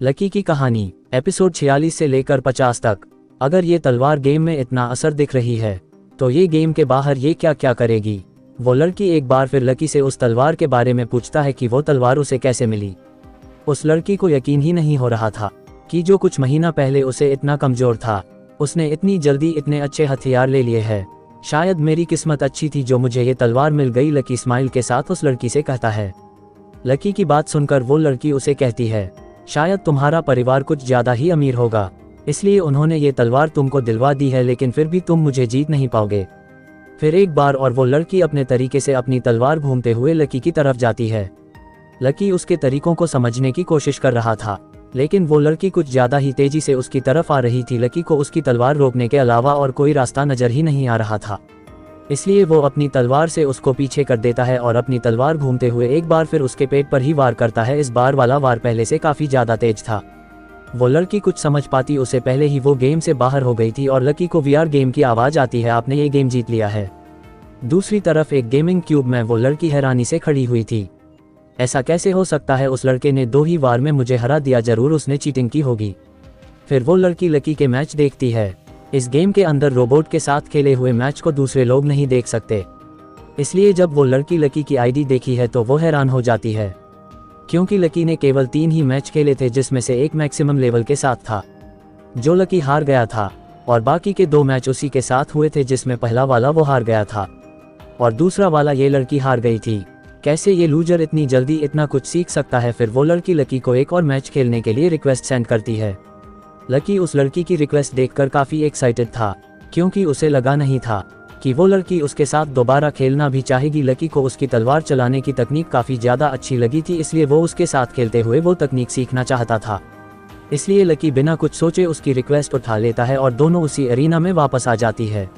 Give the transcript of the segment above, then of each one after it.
Lucky की कहानी episode 46 से लेकर 50 तक। अगर ये तलवार गेम में इतना असर दिख रही है तो ये गेम के बाहर ये क्या क्या करेगी। वो लड़की एक बार फिर लकी से उस तलवार के बारे में पूछता है कि वो तलवार उसे कैसे मिली। उस लड़की को यकीन ही नहीं हो रहा था कि जो कुछ महीना पहले उसे इतना कमजोर था उसने इतनी जल्दी इतने अच्छे हथियार ले लिए हैं। शायद मेरी किस्मत अच्छी थी जो मुझे ये तलवार मिल गई, लकी स्माइल के साथ उस लड़की से कहता है। लकी की बात सुनकर वो लड़की उसे कहती है, शायद तुम्हारा परिवार कुछ ज्यादा ही अमीर होगा, इसलिए उन्होंने ये तलवार तुमको दिलवा दी है, लेकिन फिर भी तुम मुझे जीत नहीं पाओगे। फिर एक बार और वो लड़की अपने तरीके से अपनी तलवार घूमते हुए लकी की तरफ जाती है। लकी उसके तरीकों को समझने की कोशिश कर रहा था, लेकिन वो लड़की कुछ ज्यादा ही तेजी से उसकी तरफ आ रही थी। लकी को उसकी तलवार रोकने के अलावा और कोई रास्ता नजर ही नहीं आ रहा था, इसलिए वो अपनी तलवार से उसको पीछे कर देता है और अपनी तलवार घूमते हुए एक बार फिर उसके पेट पर ही वार करता है। इस बार वाला वार पहले से काफी ज्यादा तेज था। वो लड़की कुछ समझ पाती उससे पहले ही वो गेम से बाहर हो गई थी और लकी को वीआर गेम की आवाज आती है, आपने ये गेम जीत लिया है। दूसरी तरफ एक गेमिंग क्यूब में वो लड़की हैरानी से खड़ी हुई थी। ऐसा कैसे हो सकता है, उस लड़के ने 2 ही वार में मुझे हरा दिया, जरूर उसने चीटिंग की होगी। फिर वो लड़की लकी के मैच देखती है। इस गेम के अंदर रोबोट के साथ खेले हुए मैच को दूसरे लोग नहीं देख सकते, इसलिए जब वो लड़की लकी की आईडी देखी है तो वो हैरान हो जाती है, क्योंकि लकी ने केवल 3 ही मैच खेले थे, जिसमें से एक मैक्सिमम लेवल के साथ था जो लकी हार गया था, और बाकी के 2 मैच उसी के साथ हुए थे, जिसमें पहला वाला वो हार गया था और दूसरा वाला ये लड़की हार गई थी। कैसे ये लूजर इतनी जल्दी इतना कुछ सीख सकता है। फिर वो लड़की लकी को एक और मैच खेलने के लिए रिक्वेस्ट सेंड करती है। लकी उस लड़की की रिक्वेस्ट देखकर काफी एक्साइटेड था, क्योंकि उसे लगा नहीं था कि वो लड़की उसके साथ दोबारा खेलना भी चाहेगी। लकी को उसकी तलवार चलाने की तकनीक काफी ज्यादा अच्छी लगी थी, इसलिए वो उसके साथ खेलते हुए वो तकनीक सीखना चाहता था। इसलिए लकी बिना कुछ सोचे उसकी रिक्वेस्ट उठा लेता है और दोनों उसी एरिना में वापस आ जाती है।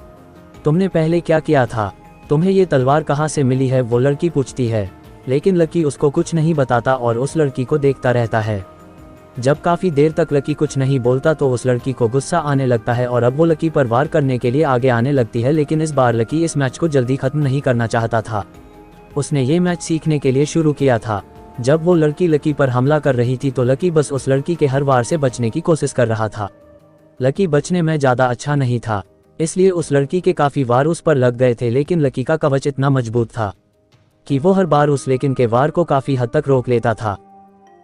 तुमने पहले क्या किया था, तुम्हें ये तलवार कहाँ से मिली है, वो लड़की पूछती है, लेकिन लकी उसको कुछ नहीं बताता और उस लड़की को देखता रहता है। जब काफी देर तक लकी कुछ नहीं बोलता तो उस लड़की को गुस्सा आने लगता है और अब वो लकी पर वार करने के लिए आगे आने लगती है, लेकिन इस बार लकी इस मैच को जल्दी खत्म नहीं करना चाहता था। उसने ये मैच सीखने के लिए शुरू किया था। जब वो लड़की लकी पर हमला कर रही थी तो लकी बस उस लड़की के हर वार से बचने की कोशिश कर रहा था। लकी बचने में ज्यादा अच्छा नहीं था, इसलिए उस लड़की के काफी वार उस पर लग गए थे, लेकिन लकी का कवच इतना मजबूत था कि वो हर बार उस लेकिन के वार को काफी हद तक रोक लेता था।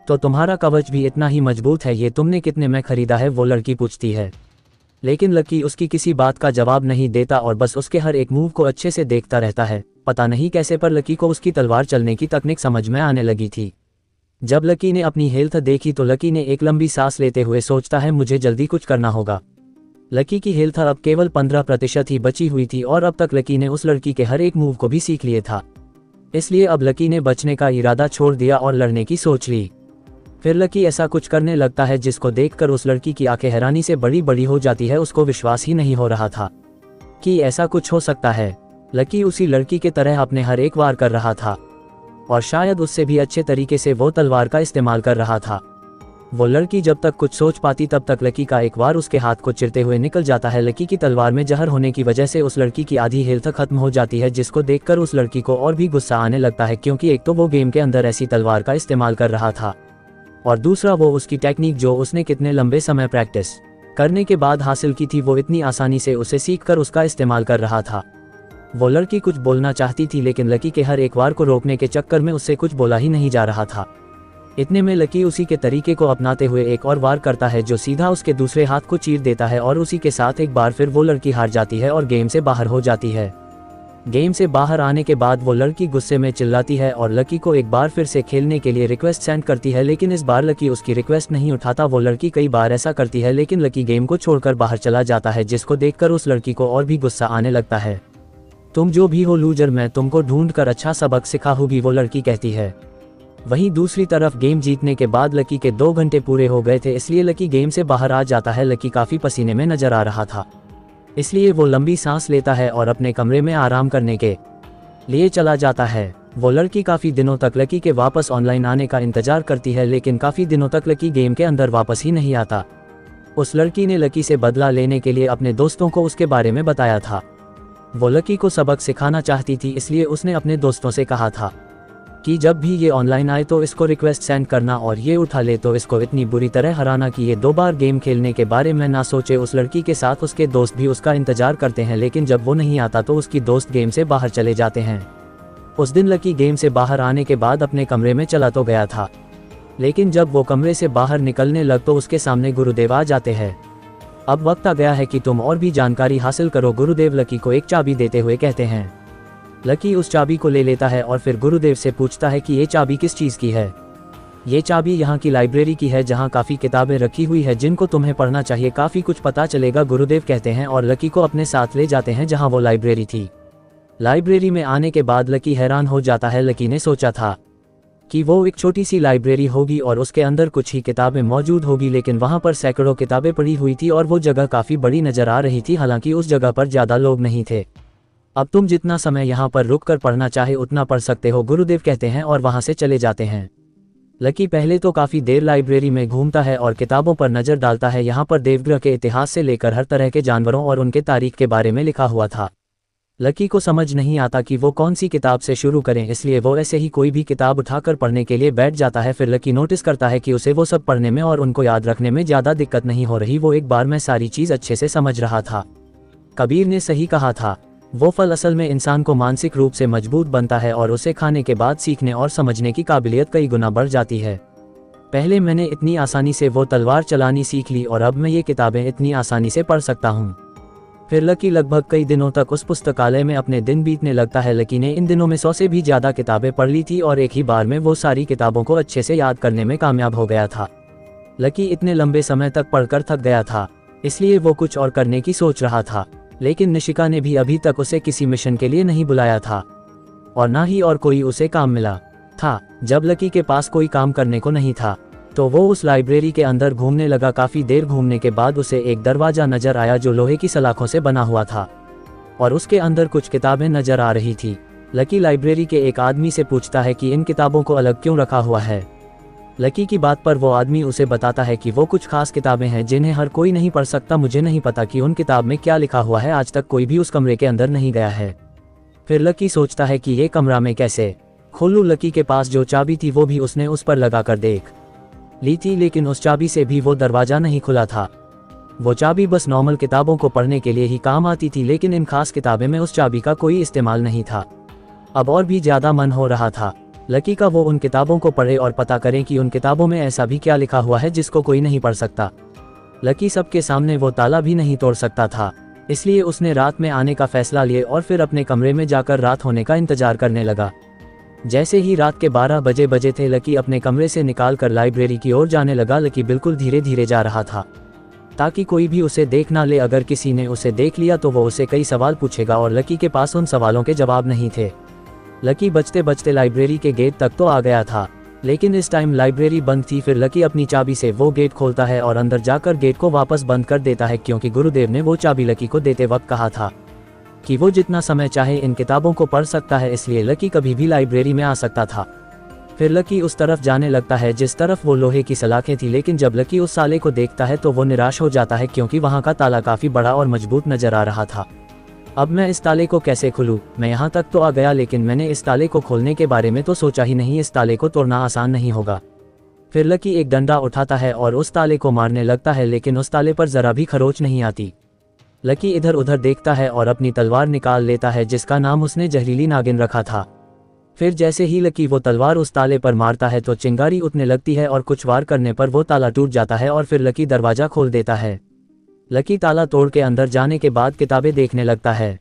तो तुम्हारा कवच भी इतना ही मजबूत है, ये तुमने कितने में खरीदा है, वो लड़की पूछती है। लेकिन लकी उसकी किसी बात का जवाब नहीं देता और बस उसके हर एक मूव को अच्छे से देखता रहता है। पता नहीं कैसे पर लकी को उसकी तलवार चलने की तकनीक समझ में आने लगी थी। जब लकी ने अपनी हेल्थ देखी तो लकी ने एक लंबी सांस लेते हुए सोचता है, मुझे जल्दी कुछ करना होगा। लकी की हेल्थ अब केवल 15% ही बची हुई थी और अब तक लकी ने उस लड़की के हर एक मूव को भी सीख लिए था, इसलिए अब लकी ने बचने का इरादा छोड़ दिया और लड़ने की सोच ली। फिर लकी ऐसा कुछ करने लगता है जिसको देखकर उस लड़की की आंखें हैरानी से बड़ी बड़ी हो जाती है। उसको विश्वास ही नहीं हो रहा था कि ऐसा कुछ हो सकता है। लकी उसी लड़की के तरह अपने हर एक वार कर रहा था और शायद उससे भी अच्छे तरीके से वो तलवार का इस्तेमाल कर रहा था। वो लड़की जब तक कुछ सोच पाती तब तक लकी का एक वार उसके हाथ को चिरते हुए निकल जाता है। लकी की तलवार में जहर होने की वजह से उस लड़की की आधी हेल्थ खत्म हो जाती है, जिसको देखकर उस लड़की को और भी गुस्सा आने लगता है, क्योंकि एक तो वो गेम के अंदर ऐसी तलवार का इस्तेमाल कर रहा था और दूसरा वो उसकी टेक्निक जो उसने कितने लंबे समय प्रैक्टिस करने के बाद हासिल की थी, वो इतनी आसानी से उसे सीखकर उसका इस्तेमाल कर रहा था। वो लड़की कुछ बोलना चाहती थी, लेकिन लकी के हर एक वार को रोकने के चक्कर में उससे कुछ बोला ही नहीं जा रहा था। इतने में लकी उसी के तरीके को अपनाते हुए एक और वार करता है जो सीधा उसके दूसरे हाथ को चीर देता है और उसी के साथ एक बार फिर वो लड़की हार जाती है और गेम से बाहर हो जाती है। गेम से बाहर आने के बाद वो लड़की गुस्से में चिल्लाती है और लकी को एक बार फिर से खेलने के लिए रिक्वेस्ट सेंड करती है, लेकिन इस बार लकी उसकी रिक्वेस्ट नहीं उठाता। वो लड़की कई बार ऐसा करती है, लेकिन लकी गेम को छोड़कर बाहर चला जाता है, जिसको देखकर उस लड़की को और भी गुस्सा आने लगता है। तुम जो भी हो लूजर, मैं तुमको ढूंढ कर अच्छा सबक सिखाऊंगी, वो लड़की कहती है। वहीं दूसरी तरफ गेम जीतने के बाद लकी के 2 घंटे पूरे हो गए थे, इसलिए लकी गेम से बाहर आ जाता है। लकी काफी पसीने में नजर आ रहा था, इसलिए वो लंबी सांस लेता है और अपने कमरे में आराम करने के लिए चला जाता है। वो लड़की काफी दिनों तक लकी के वापस ऑनलाइन आने का इंतजार करती है, लेकिन काफी दिनों तक लकी गेम के अंदर वापस ही नहीं आता। उस लड़की ने लकी से बदला लेने के लिए अपने दोस्तों को उसके बारे में बताया था। वो लकी को सबक सिखाना चाहती थी, इसलिए उसने अपने दोस्तों से कहा था कि जब भी ये ऑनलाइन आए तो इसको रिक्वेस्ट सेंड करना और ये उठा ले तो इसको इतनी बुरी तरह हराना कि ये 2 बार गेम खेलने के बारे में ना सोचे। उस लड़की के साथ उसके दोस्त भी उसका इंतजार करते हैं, लेकिन जब वो नहीं आता तो उसकी दोस्त गेम से बाहर चले जाते हैं। उस दिन लकी गेम से बाहर आने के बाद अपने कमरे में चला तो गया था, लेकिन जब वो कमरे से बाहर निकलने लग तो उसके सामने गुरुदेव आ जाते हैं। अब वक्त आ गया है कि तुम और भी जानकारी हासिल करो, गुरुदेव लकी को एक चाबी देते हुए कहते हैं। लकी उस चाबी को ले लेता है और फिर गुरुदेव से पूछता है कि ये चाबी किस चीज़ की है। ये चाबी यहाँ की लाइब्रेरी की है, जहाँ काफ़ी किताबें रखी हुई है जिनको तुम्हें पढ़ना चाहिए, काफ़ी कुछ पता चलेगा, गुरुदेव कहते हैं और लकी को अपने साथ ले जाते हैं जहाँ वो लाइब्रेरी थी। लाइब्रेरी में आने के बाद लकी हैरान हो जाता है। लकी ने सोचा था कि वो एक छोटी सी लाइब्रेरी होगी और उसके अंदर कुछ ही किताबें मौजूद होगी, लेकिन वहाँ पर सैकड़ों किताबें पड़ी हुई थी और वो जगह काफ़ी बड़ी नज़र आ रही थी। हालांकि उस जगह पर ज़्यादा लोग नहीं थे। अब तुम जितना समय यहाँ पर रुक कर पढ़ना चाहे उतना पढ़ सकते हो, गुरुदेव कहते हैं और वहाँ से चले जाते हैं। लकी पहले तो काफ़ी देर लाइब्रेरी में घूमता है और किताबों पर नज़र डालता है। यहाँ पर देवग्रह के इतिहास से लेकर हर तरह के जानवरों और उनके तारीख के बारे में लिखा हुआ था। लकी को समझ नहीं आता कि वो कौन सी किताब से शुरू करें, इसलिए वो ऐसे ही कोई भी किताब उठाकर पढ़ने के लिए बैठ जाता है। फिर लकी नोटिस करता है कि उसे वो सब पढ़ने में और उनको याद रखने में ज़्यादा दिक्कत नहीं हो रही। वो एक बार में सारी चीज़ अच्छे से समझ रहा था। कबीर ने सही कहा था, वो फल असल में इंसान को मानसिक रूप से मजबूत बनता है और उसे खाने के बाद सीखने और समझने की काबिलियत कई गुना बढ़ जाती है। पहले मैंने इतनी आसानी से वो तलवार चलानी सीख ली और अब मैं ये किताबें इतनी आसानी से पढ़ सकता हूँ। फिर लकी लगभग कई दिनों तक उस पुस्तकालय में अपने दिन बीतने लगता है। लकी ने इन दिनों में 100 से भी ज़्यादा किताबें पढ़ ली थी और एक ही बार में वो सारी किताबों को अच्छे से याद करने में कामयाब हो गया था। लकी इतने लंबे समय तक पढ़कर थक गया था, इसलिए वो कुछ और करने की सोच रहा था, लेकिन निशिका ने भी अभी तक उसे किसी मिशन के लिए नहीं बुलाया था और ना ही और कोई उसे काम मिला था। जब लकी के पास कोई काम करने को नहीं था तो वो उस लाइब्रेरी के अंदर घूमने लगा। काफ़ी देर घूमने के बाद उसे एक दरवाज़ा नज़र आया जो लोहे की सलाखों से बना हुआ था और उसके अंदर कुछ किताबें नज़र आ रही थी। लकी लाइब्रेरी के एक आदमी से पूछता है कि इन किताबों को अलग क्यों रखा हुआ है। लकी की बात पर वो आदमी उसे बताता है कि वो कुछ खास किताबें हैं जिन्हें हर कोई नहीं पढ़ सकता। मुझे नहीं पता कि उन किताब में क्या लिखा हुआ है, आज तक कोई भी उस कमरे के अंदर नहीं गया है। फिर लकी सोचता है कि ये कमरा मैं कैसे खोलूं। लकी के पास जो चाबी थी वो भी उसने उस पर लगा कर देख ली थी, लेकिन उस चाबी से भी वो दरवाज़ा नहीं खुला था। वो चाबी बस नॉर्मल किताबों को पढ़ने के लिए ही काम आती थी, लेकिन इन खास किताबें में उस चाबी का कोई इस्तेमाल नहीं था। अब और भी ज़्यादा मन हो रहा था लकी का वो उन किताबों को पढ़े और पता करें कि उन किताबों में ऐसा भी क्या लिखा हुआ है जिसको कोई नहीं पढ़ सकता। लकी सबके सामने वो ताला भी नहीं तोड़ सकता था, इसलिए उसने रात में आने का फैसला लिए और फिर अपने कमरे में जाकर रात होने का इंतजार करने लगा। जैसे ही रात के 12 बजे थे, लकी अपने कमरे से निकालकर लाइब्रेरी की ओर जाने लगा। लकी बिल्कुल धीरे धीरे जा रहा था ताकि कोई भी उसे देख ना ले। अगर किसी ने उसे देख लिया तो वो उसे कई सवाल पूछेगा और लकी के पास उन सवालों के जवाब नहीं थे। लकी बचते बचते लाइब्रेरी के गेट तक तो आ गया था, लेकिन इस टाइम लाइब्रेरी बंद थी। फिर लकी अपनी चाबी से वो गेट खोलता है और अंदर जाकर गेट को वापस बंद कर देता है, क्योंकि गुरुदेव ने वो चाबी लकी को देते वक्त कहा था कि वो जितना समय चाहे इन किताबों को पढ़ सकता है, इसलिए लकी कभी भी लाइब्रेरी में आ सकता था। फिर लकी उस तरफ जाने लगता है जिस तरफ वो लोहे की सलाखें थी, लेकिन जब लकी उस ताले को देखता है तो वो निराश हो जाता है, क्योंकि वहाँ का ताला काफ़ी बड़ा और मजबूत नजर आ रहा था। अब मैं इस ताले को कैसे खुलूं? मैं यहाँ तक तो आ गया, लेकिन मैंने इस ताले को खोलने के बारे में तो सोचा ही नहीं। इस ताले को तोड़ना आसान नहीं होगा। फिर लकी एक डंडा उठाता है और उस ताले को मारने लगता है, लेकिन उस ताले पर जरा भी खरोच नहीं आती। लकी इधर उधर देखता है और अपनी तलवार निकाल लेता है जिसका नाम उसने जहरीली नागिन रखा था। फिर जैसे ही लकी वो तलवार उस ताले पर मारता है तो चिंगारी उठने लगती है और कुछ वार करने पर वो ताला टूट जाता है और फिर लकी दरवाज़ा खोल देता है। लकी ताला तोड़ के अंदर जाने के बाद किताबें देखने लगता है।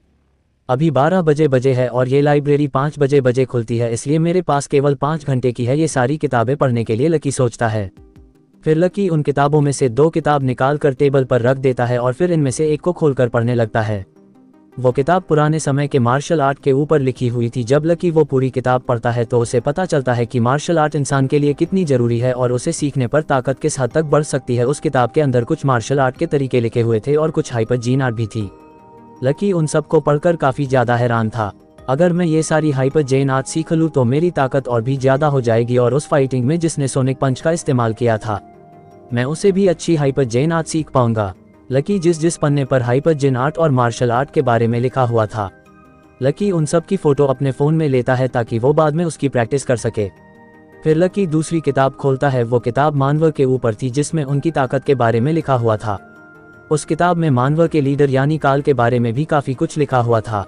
अभी 12 बजे है और ये लाइब्रेरी 5 बजे खुलती है, इसलिए मेरे पास केवल 5 घंटे की है ये सारी किताबें पढ़ने के लिए, लकी सोचता है। फिर लकी उन किताबों में से 2 किताब निकाल कर टेबल पर रख देता है और फिर इनमें से एक को खोलकर पढ़ने लगता है। वो किताब पुराने समय के मार्शल आर्ट के ऊपर लिखी हुई थी। जब लकी वो पूरी किताब पढ़ता है तो उसे पता चलता है कि मार्शल आर्ट इंसान के लिए कितनी ज़रूरी है और उसे सीखने पर ताकत किस हद तक बढ़ सकती है। उस किताब के अंदर कुछ मार्शल आर्ट के तरीके लिखे हुए थे और कुछ हाइपर जीन आर्ट भी थी। लकी उन सब को पढ़कर काफ़ी ज़्यादा हैरान था। अगर मैं ये सारी हाइपर जैन आर्ट सीख लूँ तो मेरी ताकत और भी ज़्यादा हो जाएगी और उस फाइटिंग में जिसने सोनिक पंच का इस्तेमाल किया था मैं उसे भी अच्छी हाइपर जैन आर्ट सीख पाऊंगा। लकी जिस पन्ने पर हाइपर जैन आर्ट और मार्शल आर्ट के बारे में लिखा हुआ था लकी उन सब की फ़ोटो अपने फ़ोन में लेता है ताकि वो बाद में उसकी प्रैक्टिस कर सके। फिर लकी दूसरी किताब खोलता है। वो किताब मानव के ऊपर थी जिसमें उनकी ताकत के बारे में लिखा हुआ था। उस किताब में मानव के लीडर यानी काल के बारे में भी काफ़ी कुछ लिखा हुआ था।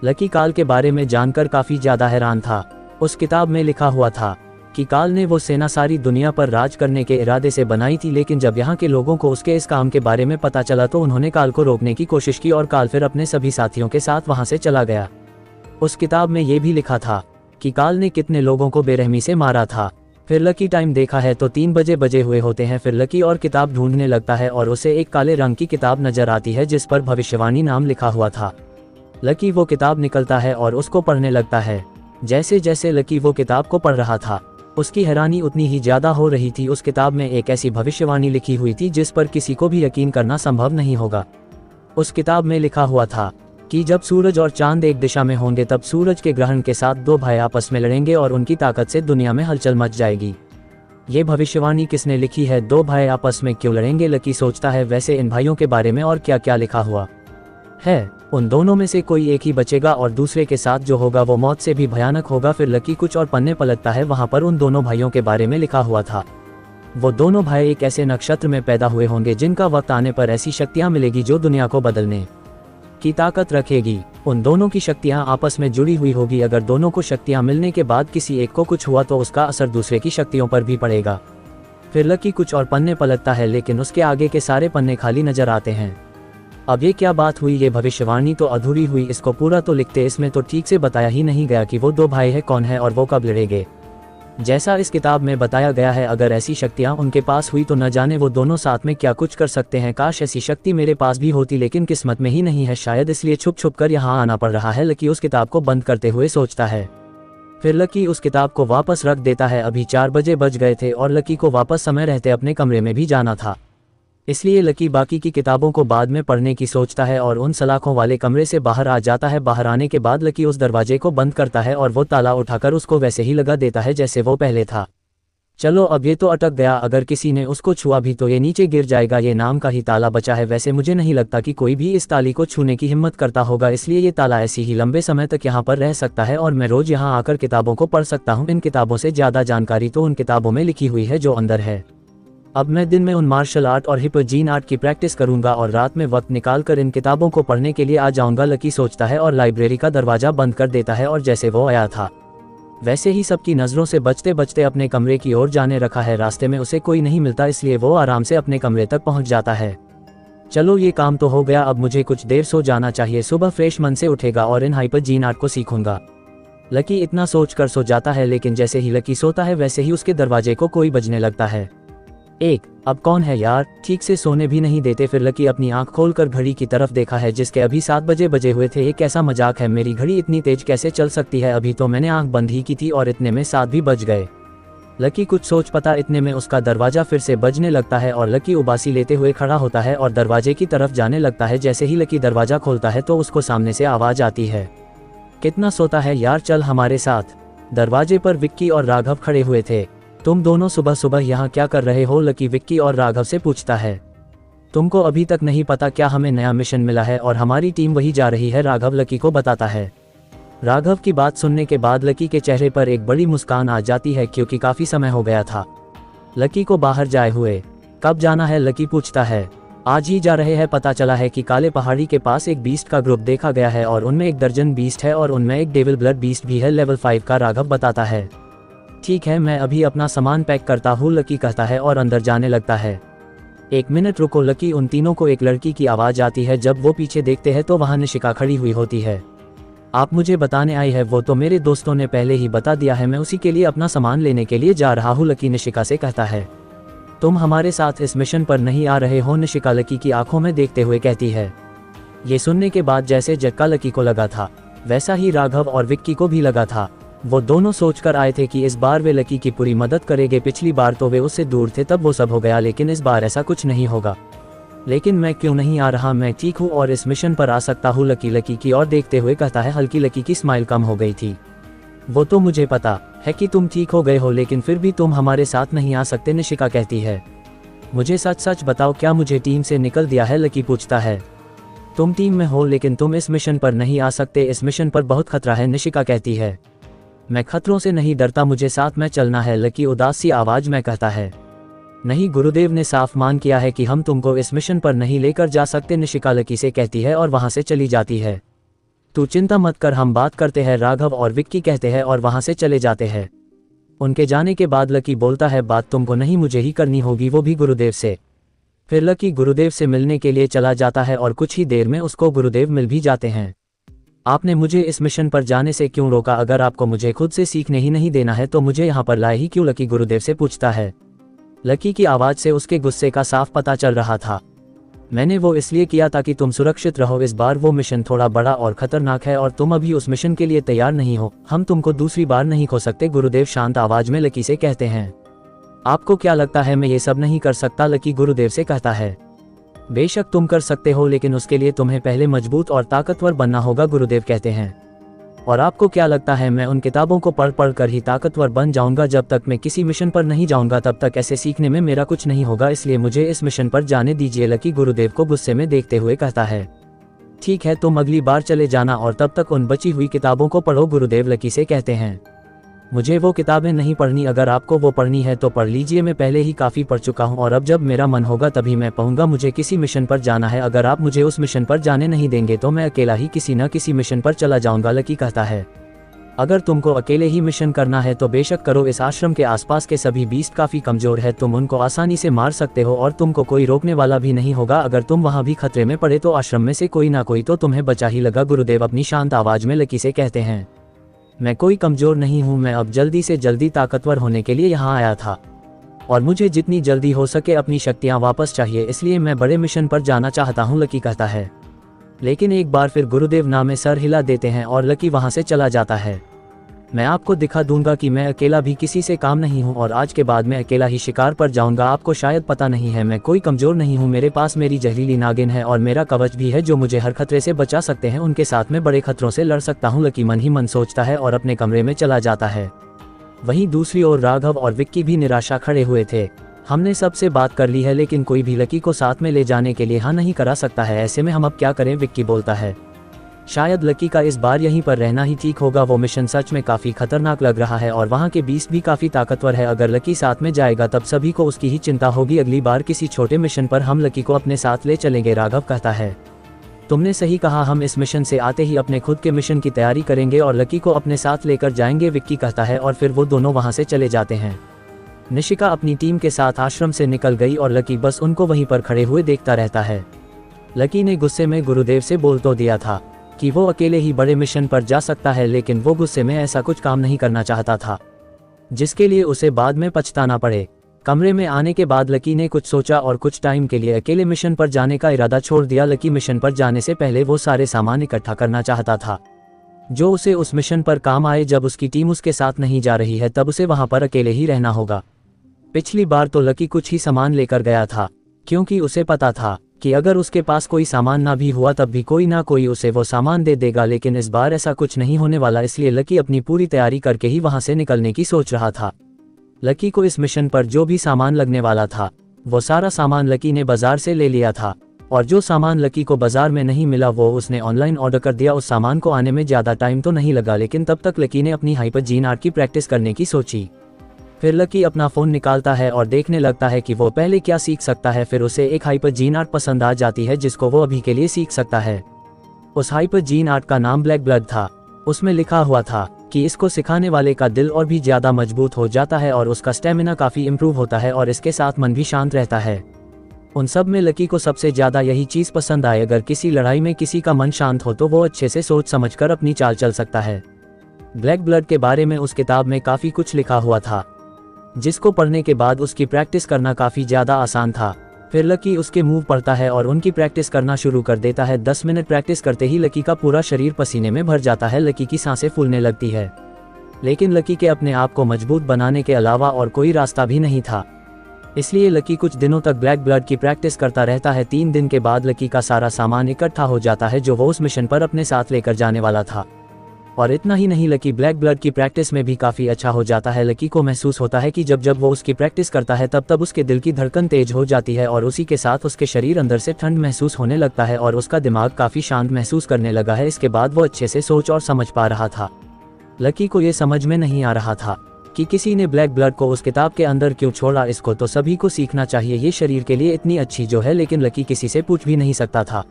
लकी काल के बारे में जानकर काफ़ी ज़्यादा हैरान था। उस किताब में लिखा हुआ था कि काल ने वो सेना सारी दुनिया पर राज करने के इरादे से बनाई थी, लेकिन जब यहाँ के लोगों को उसके इस काम के बारे में पता चला तो उन्होंने काल को रोकने की कोशिश की और काल फिर अपने सभी साथियों के साथ वहाँ से चला गया। उस किताब में ये भी लिखा था कि काल ने कितने लोगों को बेरहमी से मारा था। फिर लकी टाइम देखा है तो 3 बजे हुए होते हैं। फिर लकी और किताब ढूंढने लगता है और उसे एक काले रंग की किताब नजर आती है जिस पर भविष्यवाणी नाम लिखा हुआ था। लकी वो किताब निकलता है और उसको पढ़ने लगता है। जैसे जैसे लकी वो किताब को पढ़ रहा था उसकी हैरानी उतनी ही ज़्यादा हो रही थी। उस किताब में एक ऐसी भविष्यवाणी लिखी हुई थी जिस पर किसी को भी यकीन करना संभव नहीं होगा। उस किताब में लिखा हुआ था कि जब सूरज और चांद एक दिशा में होंगे तब सूरज के ग्रहण के साथ 2 भाई आपस में लड़ेंगे और उनकी ताकत से दुनिया में हलचल मच जाएगी। ये भविष्यवाणी किसने लिखी है? 2 भाई आपस में क्यों लड़ेंगे? लकी सोचता है वैसे इन भाइयों के बारे में और क्या क्या लिखा हुआ है। उन दोनों में से कोई एक ही बचेगा और दूसरे के साथ जो होगा वो मौत से भी भयानक होगा। फिर लकी कुछ और पन्ने पलटता है। वहाँ पर उन दोनों भाइयों के बारे में लिखा हुआ था। वो दोनों भाई एक ऐसे नक्षत्र में पैदा हुए होंगे जिनका वक्त आने पर ऐसी शक्तियाँ मिलेगी जो दुनिया को बदलने की ताकत रखेगी। उन दोनों की शक्तियाँ आपस में जुड़ी हुई होगी। अगर दोनों को शक्तियाँ मिलने के बाद किसी एक को कुछ हुआ तो उसका असर दूसरे की शक्तियों पर भी पड़ेगा। फिर लकी कुछ और पन्ने पलटता है लेकिन उसके आगे के सारे पन्ने खाली नजर आते हैं। अब ये क्या बात हुई? ये भविष्यवाणी तो अधूरी हुई। इसको पूरा तो लिखते, इसमें तो ठीक से बताया ही नहीं गया कि वो 2 भाई है कौन है और वो कब लड़ेंगे। जैसा इस किताब में बताया गया है अगर ऐसी शक्तियाँ उनके पास हुई तो न जाने वो दोनों साथ में क्या कुछ कर सकते हैं। काश ऐसी शक्ति मेरे पास भी होती, लेकिन किस्मत में ही नहीं है शायद, इसलिए छुप छुप कर यहाँ आना पड़ रहा है। लकी उस किताब को बंद करते हुए सोचता है। फिर लकी उस किताब को वापस रख देता है। अभी 4 बजे बज गए थे और लकी को वापस समय रहते अपने कमरे में भी जाना था, इसलिए लकी बाकी की किताबों को बाद में पढ़ने की सोचता है और उन सलाखों वाले कमरे से बाहर आ जाता है। बाहर आने के बाद लकी उस दरवाजे को बंद करता है और वो ताला उठाकर उसको वैसे ही लगा देता है जैसे वो पहले था। चलो अब ये तो अटक गया, अगर किसी ने उसको छुआ भी तो ये नीचे गिर जाएगा। ये नाम का ही ताला बचा है। वैसे मुझे नहीं लगता कि कोई भी इस ताली को छूने की हिम्मत करता होगा, इसलिए ये ताला ऐसी ही लंबे समय तक यहाँ पर रह सकता है और मैं रोज यहाँ आकर किताबों को पढ़ सकता हूँ। इन किताबों से ज़्यादा जानकारी तो उन किताबों में लिखी हुई है जो अंदर है। अब मैं दिन में उन मार्शल आर्ट और हिपजीन आर्ट की प्रैक्टिस करूंगा और रात में वक्त निकालकर इन किताबों को पढ़ने के लिए आ जाऊंगा। लकी सोचता है और लाइब्रेरी का दरवाजा बंद कर देता है और जैसे वो आया था वैसे ही सबकी नज़रों से बचते बचते अपने कमरे की ओर जाने रखा है। रास्ते में उसे कोई नहीं मिलता, इसलिए वो आराम से अपने कमरे तक पहुंच जाता है। चलो ये काम तो हो गया, अब मुझे कुछ देर सो जाना चाहिए। सुबह फ्रेश मन से उठेगा और इन हिपजीन आर्ट को सीखूंगा। लकी इतना सोच कर सो जाता है, लेकिन जैसे ही लकी सोता है वैसे ही उसके दरवाजे को कोई बजने लगता है। अब कौन है यार, ठीक से सोने भी नहीं देते। फिर लकी अपनी आंख खोलकर घड़ी की तरफ देखा है जिसके अभी 7 बजे हुए थे। ये कैसा मजाक है, मेरी घड़ी इतनी तेज कैसे चल सकती है? अभी तो मैंने आंख बंद ही की थी और इतने में 7 भी बज गए। लकी कुछ सोच पता इतने में उसका दरवाजा फिर से बजने लगता है और लकी उबासी लेते हुए खड़ा होता है और दरवाजे की तरफ जाने लगता है। जैसे ही लकी दरवाजा खोलता है तो उसको सामने से आवाज आती है, कितना सोता है यार, चल हमारे साथ। दरवाजे पर विक्की और राघव खड़े हुए थे। तुम दोनों सुबह सुबह यहाँ क्या कर रहे हो? लकी विक्की और राघव से पूछता है। तुमको अभी तक नहीं पता क्या, हमें नया मिशन मिला है और हमारी टीम वही जा रही है, राघव लकी को बताता है। राघव की बात सुनने के बाद लकी के चेहरे पर एक बड़ी मुस्कान आ जाती है क्योंकि काफी समय हो गया था लकी को बाहर जाए हुए। कब जाना है? लकी पूछता है। आज ही जा रहे हैं, पता चला है कि काले पहाड़ी के पास एक बीस्ट का ग्रुप देखा गया है और उनमें 1 दर्जन बीस्ट है और उनमें एक डेविल ब्लड बीस्ट भी है, लेवल 5 का, राघव बताता है। ठीक है, मैं अभी अपना सामान पैक करता हूँ, लकी कहता है और अंदर जाने लगता है। 1 मिनट रुको लकी, उन तीनों को एक लड़की की आवाज़ आती है। जब वो पीछे देखते हैं तो वहाँ निशिका खड़ी हुई होती है। आप मुझे बताने आई है? वो तो मेरे दोस्तों ने पहले ही बता दिया है, मैं उसी के लिए अपना सामान लेने के लिए जा रहा हूँ, लकी निशिका से कहता है। तुम हमारे साथ इस मिशन पर नहीं आ रहे हो? निशिका लकी की आंखों में देखते हुए कहती है। ये सुनने के बाद जैसे झटका लकी को लगा था वैसा ही राघव और विक्की को भी लगा था। वो दोनों सोचकर आए थे कि इस बार वे लकी की पूरी मदद करेंगे। पिछली बार तो वे उससे दूर थे तब वो सब हो गया, लेकिन इस बार ऐसा कुछ नहीं होगा। लेकिन मैं क्यों नहीं आ रहा? मैं ठीक हूँ और इस मिशन पर आ सकता हूँ, लकी की ओर देखते हुए कहता है। हल्की लकी की स्माइल कम हो गई थी। वो तो मुझे पता है कि तुम ठीक हो गए हो, लेकिन फिर भी तुम हमारे साथ नहीं आ सकते, निशिका कहती है। मुझे सच सच बताओ, क्या मुझे टीम से निकल दिया है? लकी पूछता है। तुम टीम में हो लेकिन तुम इस मिशन पर नहीं आ सकते, इस मिशन पर बहुत खतरा है, निशिका कहती है। मैं खतरों से नहीं डरता, मुझे साथ में चलना है, लकी उदास सी आवाज में कहता है। नहीं, गुरुदेव ने साफ मान किया है कि हम तुमको इस मिशन पर नहीं लेकर जा सकते, निशिका लकी से कहती है और वहां से चली जाती है। तू चिंता मत कर, हम बात करते हैं, राघव और विक्की कहते हैं और वहां से चले जाते हैं। उनके जाने के बाद लकी बोलता है, बात तुमको नहीं मुझे ही करनी होगी, वो भी गुरुदेव से। फिर लकी गुरुदेव से मिलने के लिए चला जाता है और कुछ ही देर में उसको गुरुदेव मिल भी जाते हैं। आपने मुझे इस मिशन पर जाने से क्यों रोका? अगर आपको मुझे खुद से सीखने ही नहीं देना है तो मुझे यहाँ पर लाए ही क्यों? लकी गुरुदेव से पूछता है। लकी की आवाज़ से उसके गुस्से का साफ पता चल रहा था। मैंने वो इसलिए किया ताकि तुम सुरक्षित रहो, इस बार वो मिशन थोड़ा बड़ा और खतरनाक है और तुम अभी उस मिशन के लिए तैयार नहीं हो, हम तुमको दूसरी बार नहीं खो सकते, गुरुदेव शांत आवाज में लकी से कहते हैं। आपको क्या लगता है मैं ये सब नहीं कर सकता? लकी गुरुदेव से कहता है। बेशक तुम कर सकते हो, लेकिन उसके लिए तुम्हें पहले मजबूत और ताकतवर बनना होगा, गुरुदेव कहते हैं। और आपको क्या लगता है मैं उन किताबों को पढ़ पढ़ कर ही ताकतवर बन जाऊंगा? जब तक मैं किसी मिशन पर नहीं जाऊंगा तब तक ऐसे सीखने में मेरा कुछ नहीं होगा, इसलिए मुझे इस मिशन पर जाने दीजिए, लकी गुरुदेव को गुस्से में देखते हुए कहता है। ठीक है, तुम अगली बार चले जाना और तब तक उन बची हुई किताबों को पढ़ो, गुरुदेव लकी से कहते हैं। मुझे वो किताबें नहीं पढ़नी, अगर आपको वो पढ़नी है तो पढ़ लीजिए, मैं पहले ही काफ़ी पढ़ चुका हूँ और अब जब मेरा मन होगा तभी मैं पढ़ूंगा, मुझे किसी मिशन पर जाना है, अगर आप मुझे उस मिशन पर जाने नहीं देंगे तो मैं अकेला ही किसी न किसी मिशन पर चला जाऊंगा, लकी कहता है। अगर तुमको अकेले ही मिशन करना है तो बेशक करो, इस आश्रम के आसपास के सभी बीस्ट काफ़ी कमज़ोर है, तुम उनको आसानी से मार सकते हो और तुमको कोई रोकने वाला भी नहीं होगा, अगर तुम वहाँ भी खतरे में पड़े तो आश्रम में से कोई ना कोई तो तुम्हें बचा ही लगा, गुरुदेव अपनी शांत आवाज़ में लकी से कहते हैं। मैं कोई कमज़ोर नहीं हूँ, मैं अब जल्दी से जल्दी ताकतवर होने के लिए यहाँ आया था और मुझे जितनी जल्दी हो सके अपनी शक्तियाँ वापस चाहिए, इसलिए मैं बड़े मिशन पर जाना चाहता हूँ, लकी कहता है। लेकिन एक बार फिर गुरुदेव नामे सर हिला देते हैं और लकी वहाँ से चला जाता है। मैं आपको दिखा दूंगा कि मैं अकेला भी किसी से काम नहीं हूँ और आज के बाद मैं अकेला ही शिकार पर जाऊंगा, आपको शायद पता नहीं है मैं कोई कमज़ोर नहीं हूँ, मेरे पास मेरी जहरीली नागिन है और मेरा कवच भी है जो मुझे हर खतरे से बचा सकते हैं, उनके साथ मैं बड़े खतरों से लड़ सकता हूँ, लकी मन ही मन सोचता है और अपने कमरे में चला जाता है। वहीं दूसरी ओर राघव और विक्की भी निराशा खड़े हुए थे। हमने सबसे बात कर ली है लेकिन कोई भी लकी को साथ में ले जाने के लिए हाँ नहीं करा सकता है, ऐसे में हम अब क्या करें? विक्की बोलता है। शायद लकी का इस बार यहीं पर रहना ही ठीक होगा, वो मिशन सच में काफ़ी खतरनाक लग रहा है और वहाँ के बीस्ट भी काफ़ी ताकतवर है, अगर लकी साथ में जाएगा तब सभी को उसकी ही चिंता होगी, अगली बार किसी छोटे मिशन पर हम लकी को अपने साथ ले चलेंगे, राघव कहता है। तुमने सही कहा, हम इस मिशन से आते ही अपने खुद के मिशन की तैयारी करेंगे और लकी को अपने साथ लेकर जाएंगे, विक्की कहता है और फिर वो दोनों वहाँ से चले जाते हैं। निशिका अपनी टीम के साथ आश्रम से निकल गई और लकी बस उनको वहीं पर खड़े हुए देखता रहता है। लकी ने गुस्से में गुरुदेव से बोल तो दिया था कि वो अकेले ही बड़े मिशन पर जा सकता है, लेकिन वो गुस्से में ऐसा कुछ काम नहीं करना चाहता था जिसके लिए उसे बाद में पछताना पड़े। कमरे में आने के बाद लकी ने कुछ सोचा और कुछ टाइम के लिए अकेले मिशन पर जाने का इरादा छोड़ दिया। लकी मिशन पर जाने से पहले वो सारे सामान इकट्ठा करना चाहता था जो उसे उस मिशन पर काम आए, जब उसकी टीम उसके साथ नहीं जा रही है तब उसे वहां पर अकेले ही रहना होगा। पिछली बार तो लकी कुछ ही सामान लेकर गया था क्योंकि उसे पता था कि अगर उसके पास कोई सामान ना भी हुआ तब भी कोई ना कोई उसे वो सामान दे देगा, लेकिन इस बार ऐसा कुछ नहीं होने वाला, इसलिए लकी अपनी पूरी तैयारी करके ही वहां से निकलने की सोच रहा था। लकी को इस मिशन पर जो भी सामान लगने वाला था वो सारा सामान लकी ने बाजार से ले लिया था और जो सामान लकी को बाजार में नहीं मिला वो उसने ऑनलाइन ऑर्डर कर दिया। उस सामान को आने में ज़्यादा टाइम तो नहीं लगा, लेकिन तब तक लकी ने अपनी हाइपर जीन आर्ट की प्रैक्टिस करने की सोची। फिर लकी अपना फ़ोन निकालता है और देखने लगता है कि वो पहले क्या सीख सकता है। फिर उसे एक हाइपर जीन आर्ट पसंद आ जाती है जिसको वो अभी के लिए सीख सकता है। उस हाइपर जीन आर्ट का नाम ब्लैक ब्लड था। उसमें लिखा हुआ था कि इसको सिखाने वाले का दिल और भी ज़्यादा मजबूत हो जाता है और उसका स्टेमिना काफ़ी इम्प्रूव होता है और इसके साथ मन भी शांत रहता है। उन सब में लकी को सबसे ज़्यादा यही चीज़ पसंद आए, अगर किसी लड़ाई में किसी का मन शांत हो तो वो अच्छे से सोच समझकर अपनी चाल चल सकता है। ब्लैक ब्लड के बारे में उस किताब में काफ़ी कुछ लिखा हुआ था जिसको पढ़ने के बाद उसकी प्रैक्टिस करना काफ़ी ज़्यादा आसान था। फिर लकी उसके मूव पढ़ता है और उनकी प्रैक्टिस करना शुरू कर देता है। 10 मिनट प्रैक्टिस करते ही लकी का पूरा शरीर पसीने में भर जाता है। लकी की सांसें फूलने लगती है, लेकिन लकी के अपने आप को मजबूत बनाने के अलावा और कोई रास्ता भी नहीं था, इसलिए लकी कुछ दिनों तक ब्लैक ब्लड की प्रैक्टिस करता रहता है। 3 दिन के बाद लकी का सारा सामान इकट्ठा हो जाता है जो वो उस मिशन पर अपने साथ लेकर जाने वाला था। और इतना ही नहीं, लकी ब्लैक ब्लड की प्रैक्टिस में भी काफ़ी अच्छा हो जाता है। लकी को महसूस होता है कि जब जब वो उसकी प्रैक्टिस करता है तब तब उसके दिल की धड़कन तेज हो जाती है और उसी के साथ उसके शरीर अंदर से ठंड महसूस होने लगता है और उसका दिमाग काफ़ी शांत महसूस करने लगा है। इसके बाद वो अच्छे से सोच और समझ पा रहा था। लकी को ये समझ में नहीं आ रहा था कि किसी ने ब्लैक ब्लड को उस किताब के अंदर क्यों छोड़ा। इसको तो सभी को सीखना चाहिए, ये शरीर के लिए इतनी अच्छी जो है, लेकिन लकी किसी से पूछ भी नहीं सकता था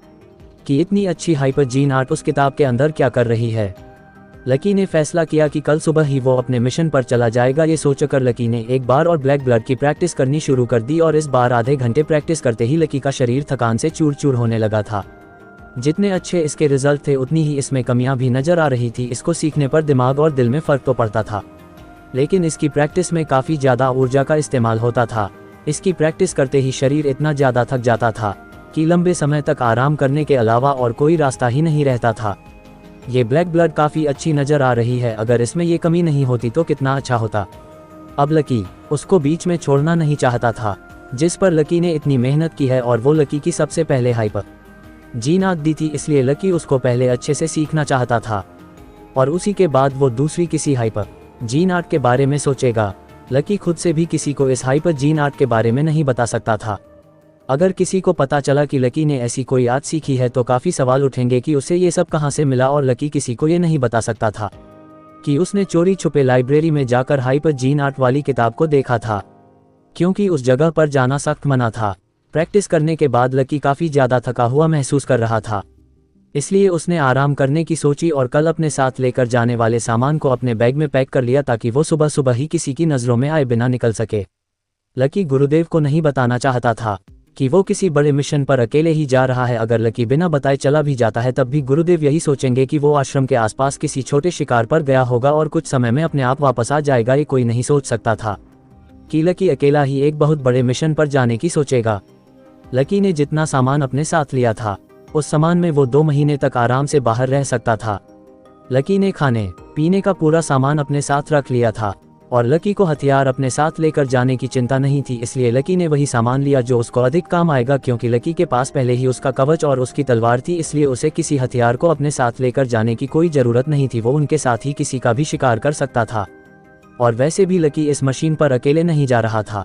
कि इतनी अच्छी हाइपर जीन आर्ट उस किताब के अंदर क्या कर रही है। लकी ने फैसला किया कि कल सुबह ही वो अपने मिशन पर चला जाएगा। ये सोचकर लकी ने एक बार और ब्लैक ब्लड की प्रैक्टिस करनी शुरू कर दी और इस बार आधे घंटे प्रैक्टिस करते ही लकी का शरीर थकान से चूर चूर होने लगा था। जितने अच्छे इसके रिजल्ट थे उतनी ही इसमें कमियां भी नजर आ रही थी। इसको सीखने पर दिमाग और दिल में फर्क तो पड़ता था, लेकिन इसकी प्रैक्टिस में काफ़ी ज़्यादा ऊर्जा का इस्तेमाल होता था। इसकी प्रैक्टिस करते ही शरीर इतना ज़्यादा थक जाता था कि लंबे समय तक आराम करने के अलावा और कोई रास्ता ही नहीं रहता था। ये ब्लैक ब्लड काफ़ी अच्छी नज़र आ रही है, अगर इसमें ये कमी नहीं होती तो कितना अच्छा होता। अब लकी उसको बीच में छोड़ना नहीं चाहता था, जिस पर लकी ने इतनी मेहनत की है, और वो लकी की सबसे पहले हाइपर जीन आर्ट दी थी, इसलिए लकी उसको पहले अच्छे से सीखना चाहता था और उसी के बाद वो दूसरी किसी हाइपर जीन आर्ट के बारे में सोचेगा। लकी खुद से भी किसी को इस हाइपर जीन आर्ट के बारे में नहीं बता सकता था। अगर किसी को पता चला कि लकी ने ऐसी कोई आर्ट सीखी है तो काफ़ी सवाल उठेंगे कि उसे ये सब कहाँ से मिला, और लकी किसी को ये नहीं बता सकता था कि उसने चोरी छुपे लाइब्रेरी में जाकर हाइपर जीन आर्ट वाली किताब को देखा था, क्योंकि उस जगह पर जाना सख्त मना था। प्रैक्टिस करने के बाद लकी काफ़ी ज़्यादा थका हुआ महसूस कर रहा था, इसलिए उसने आराम करने की सोची और कल अपने साथ लेकर जाने वाले सामान को अपने बैग में पैक कर लिया ताकि वो सुबह सुबह ही किसी की नज़रों में आए बिना निकल सके। लकी गुरुदेव को नहीं बताना चाहता था कि वो किसी बड़े मिशन पर अकेले ही जा रहा है। अगर लकी बिना बताए चला भी जाता है तब भी गुरुदेव यही सोचेंगे कि वो आश्रम के आसपास किसी छोटे शिकार पर गया होगा और कुछ समय में अपने आप वापस आ जाएगा। ये कोई नहीं सोच सकता था कि लकी अकेला ही एक बहुत बड़े मिशन पर जाने की सोचेगा। लकी ने जितना सामान अपने साथ लिया था उस सामान में वो 2 महीने तक आराम से बाहर रह सकता था। लकी ने खाने पीने का पूरा सामान अपने साथ रख लिया था और लकी को हथियार अपने साथ लेकर जाने की चिंता नहीं थी, इसलिए लकी ने वही सामान लिया जो उसको अधिक काम आएगा। क्योंकि लकी के पास पहले ही उसका कवच और उसकी तलवार थी, इसलिए उसे किसी हथियार को अपने साथ लेकर जाने की कोई ज़रूरत नहीं थी। वो उनके साथ ही किसी का भी शिकार कर सकता था। और वैसे भी लकी इस मशीन पर अकेले नहीं जा रहा था,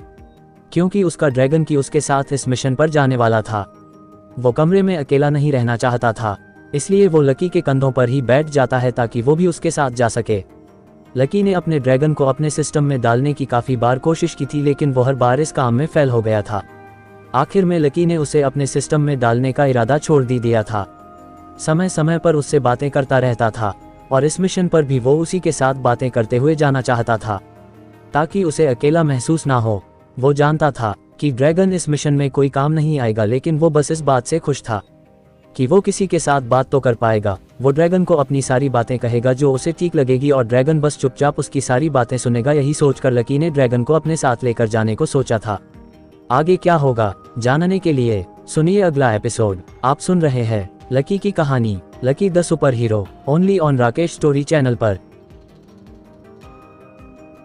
क्योंकि उसका ड्रैगन की उसके साथ इस मिशन पर जाने वाला था। वो कमरे में अकेला नहीं रहना चाहता था, इसलिए वो लकी के कंधों पर ही बैठ जाता है ताकि वो भी उसके साथ जा सके। लकी ने अपने ड्रैगन को अपने सिस्टम में डालने की काफ़ी बार कोशिश की थी, लेकिन वो हर बार इस काम में फेल हो गया था। आखिर में लकी ने उसे अपने सिस्टम में डालने का इरादा छोड़ दिया था। समय समय पर उससे बातें करता रहता था और इस मिशन पर भी वो उसी के साथ बातें करते हुए जाना चाहता था ताकि उसे अकेला महसूस ना हो। वो जानता था कि ड्रैगन इस मिशन में कोई काम नहीं आएगा, लेकिन वो बस इस बात से खुश था कि वो किसी के साथ बात तो कर पाएगा। वो ड्रैगन को अपनी सारी बातें कहेगा जो उसे ठीक लगेगी और ड्रैगन बस चुपचाप उसकी सारी बातें सुनेगा। यही सोचकर लकी ने ड्रैगन को अपने साथ लेकर जाने को सोचा था। आगे क्या होगा जानने के लिए सुनिए अगला एपिसोड। आप सुन रहे हैं लकी की कहानी, lucky the super hero, only on Rakesh story channel पर।